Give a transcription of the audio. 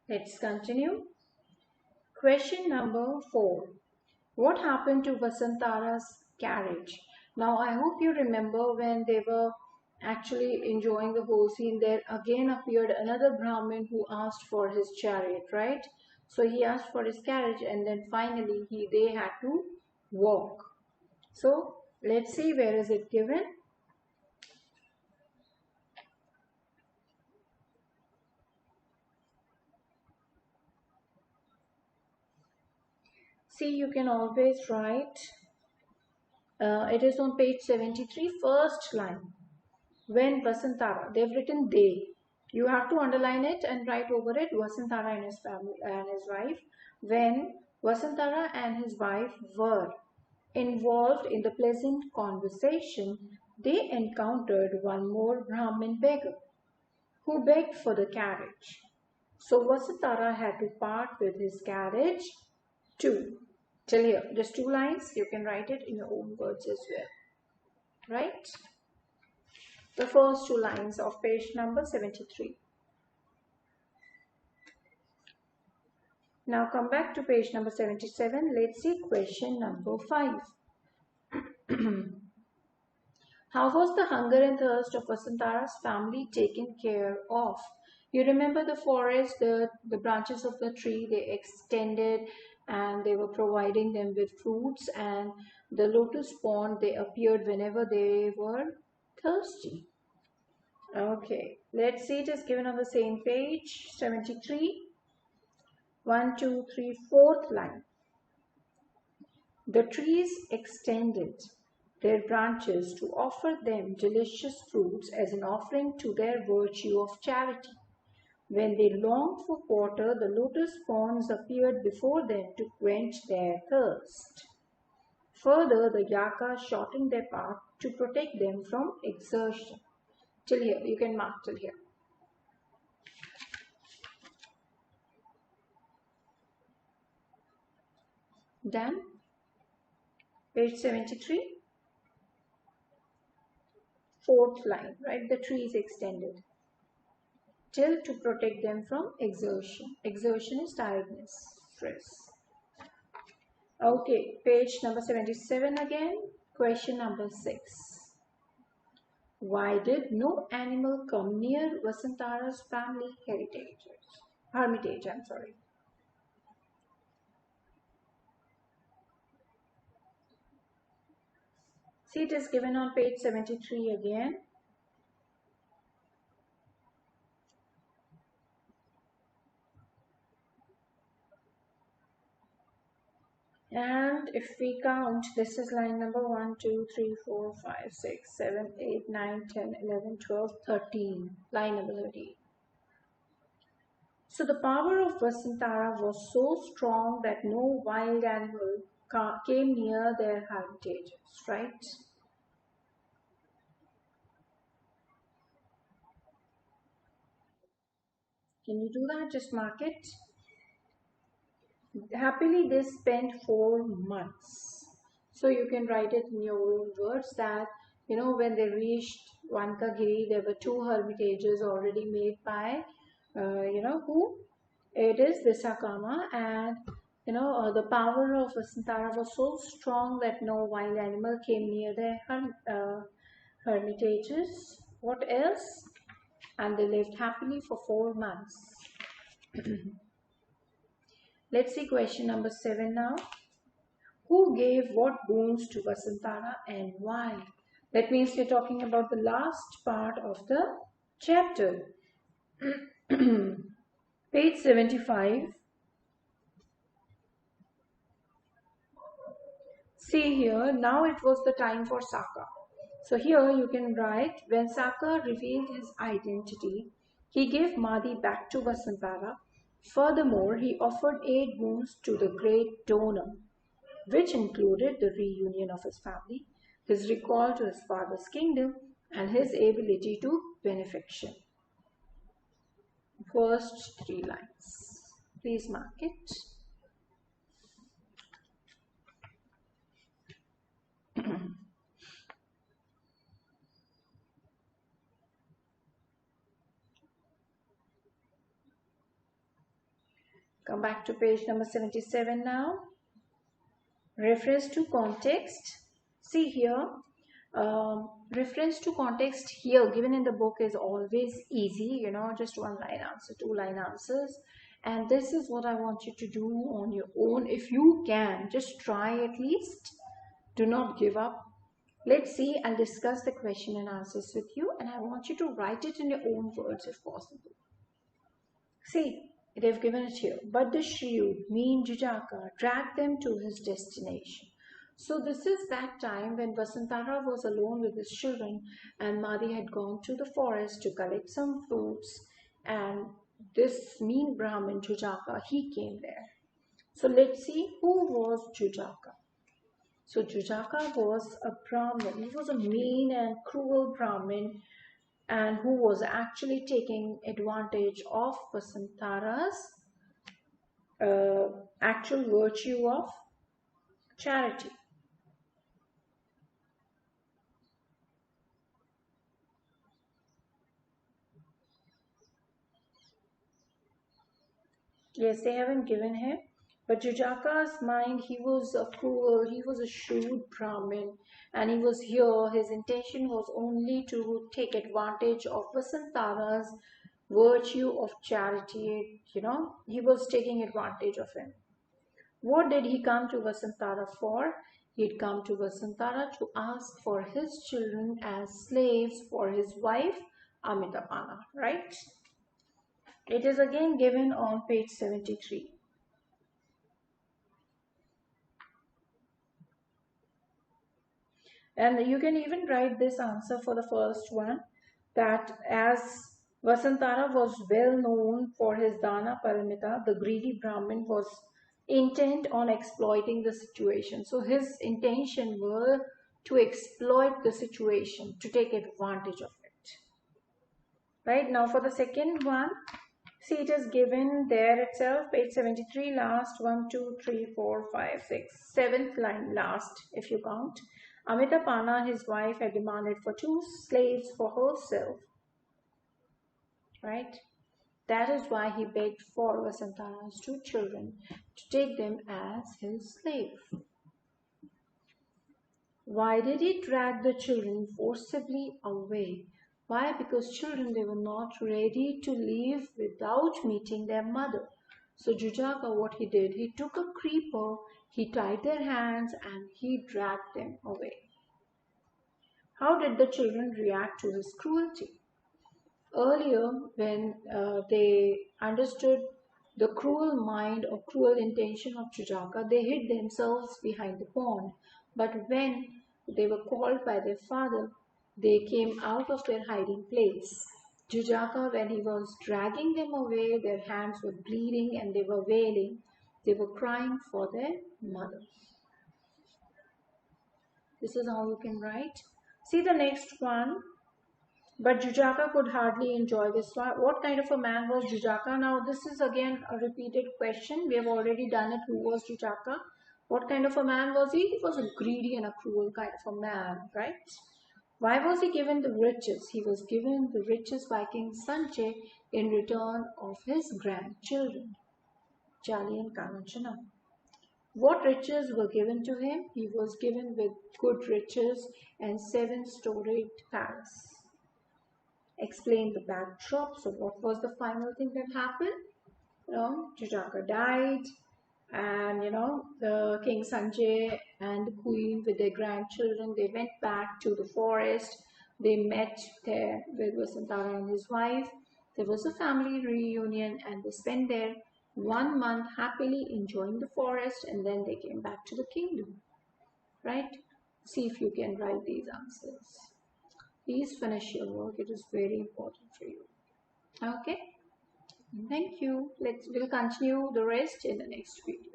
Let's continue. Question number 4. What happened to Vasantara's carriage? Now, I hope you remember when they were actually enjoying the whole scene, there again appeared another Brahmin who asked for his chariot, right? So he asked for his carriage, and then finally they had to walk. So let's see, where is it given? See, you can always write. It is on page 73, first line. When Vasantara, they've written they. You have to underline it and write over it Vasantara and his family and his wife. When Vasantara and his wife were involved in the pleasant conversation, they encountered one more Brahmin beggar who begged for the carriage. So Vasantara had to part with his carriage too. Till here, just 2 lines. You can write it in your own words as well. Right? The first 2 lines of page number 73. Now come back to page number 77. Let's see question number 5. How was the hunger and thirst of Vasantara's family taken care of? You remember the forest, the branches of the tree, they extended and they were providing them with fruits, and the lotus pond, they appeared whenever they were thirsty. Okay, let's see, it is given on the same page, 73. 1, 2, 3, fourth line. The trees extended their branches to offer them delicious fruits as an offering to their virtue of charity. When they longed for water, the lotus ponds appeared before them to quench their thirst. Further, the yakas shortened their path to protect them from exertion. Till here, you can mark till here. Done. Page 73. Fourth line, right? The trees extended till to protect them from exertion. Exertion is tiredness, stress. Okay, page number 77 again. Question number 6. Why did no animal come near Vasantara's family hermitage? See, it is given on page 73 again. And if we count, this is line number 1, 2, 3, 4, 5, 6, 7, 8, 9, 10, 11, 12, 13. Line number 13. So the power of Vessantara was so strong that no wild animal came near their hermitages, right? Can you do that? Just mark it. Happily, they spent 4 months. So you can write it in your own words that, when they reached Vankagiri, there were 2 hermitages already made by, who? It is Visakama, and, the power of Vasantara was so strong that no wild animal came near their hermitages. What else? And they lived happily for 4 months. Let's see question number 7 now. Who gave what boons to Vasantara and why? That means we're talking about the last part of the chapter. Page 75. See here, now it was the time for Saka. So here you can write, when Saka revealed his identity, he gave Madi back to Vasantara. Furthermore, he offered 8 boons to the great donor, which included the reunion of his family, his recall to his father's kingdom, and his ability to benefiction. First 3 lines. Please mark it. Come back to page number 77 now. Reference to context. See here, reference to context here given in the book is always easy, just one line answer, two line answers. And this is what I want you to do on your own. If you can, just try at least. Do not give up. Let's see, I'll discuss the question and answers with you, and I want you to write it in your own words if possible. See, they've given it here. But the shrewd, mean Jujaka dragged them to his destination. So this is that time when Vasantara was alone with his children and Madi had gone to the forest to collect some fruits, and this mean Brahmin Jujaka, he came there. So let's see who was Jujaka. So Jujaka was a Brahmin. He was a mean and cruel Brahmin, and who was actually taking advantage of Vasantara's actual virtue of charity. Yes, they haven't given him. But Jujaka's mind, he was a cruel, he was a shrewd Brahmin, and he was here. His intention was only to take advantage of Vasantara's virtue of charity. He was taking advantage of him. What did he come to Vasantara for? He'd come to Vasantara to ask for his children as slaves for his wife Amitabhana, right? It is again given on page 73. And you can even write this answer for the first one, that as Vasantara was well known for his dana paramita, the greedy Brahmin was intent on exploiting the situation. So his intention were to exploit the situation, to take advantage of it. Right, now for the second one, see, it is given there itself, page 73, last 1, 2, 3, 4, 5, 6, 7th line last, if you count. Amitabhana, his wife, had demanded for 2 slaves for herself. Right? That is why he begged for Vasantara's 2 children to take them as his slave. Why did he drag the children forcibly away? Why? Because children, they were not ready to leave without meeting their mother. So Jujaka, what he did, he took a creeper, he tied their hands and he dragged them away. How did the children react to his cruelty? Earlier, when they understood the cruel mind or cruel intention of Jujaka, they hid themselves behind the pond. But when they were called by their father, they came out of their hiding place. Jujaka, when he was dragging them away, their hands were bleeding and they were wailing. They were crying for their mother. This is how you can write. See the next one. But Jujaka could hardly enjoy this one. What kind of a man was Jujaka? Now this is again a repeated question. We have already done it. Who was Jujaka? What kind of a man was he? He was a greedy and a cruel kind of a man, right? Why was he given the riches? He was given the riches by King Sanjay in return of his grandchildren, Jali and Kanachana. What riches were given to him? He was given with good riches and 7-storied palace. Explain the backdrop. So what was the final thing that happened? Jujaka died, and the King Sanjay and the Queen with their grandchildren, they went back to the forest. They met there with Vasantara and his wife. There was a family reunion and they spent there 1 month happily enjoying the forest, and then they came back to the kingdom. Right? See if you can write these answers. Please finish your work. It is very important for you. Okay? Thank you. We'll continue the rest in the next video.